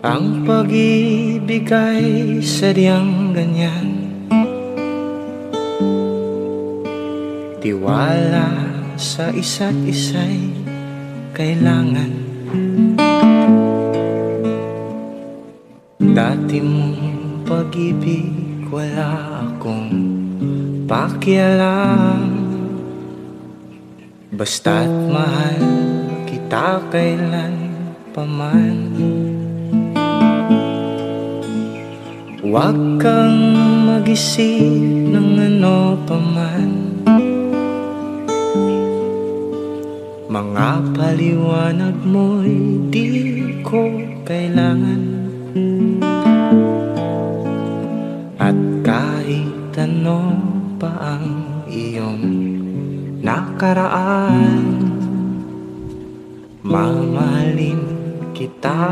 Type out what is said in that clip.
Ang pag-ibig ay sadyang ganyan, tiwala sa isa't isa'y kailangan. Dati mong pag-ibig wala akong pakialam, basta't mahal kita kailan paman. Huwag kang mag-isip ng ano paman, mga paliwanag mo'y di ko kailangan. At kahit ano pa ang iyong nakaraan, mamahalin kita.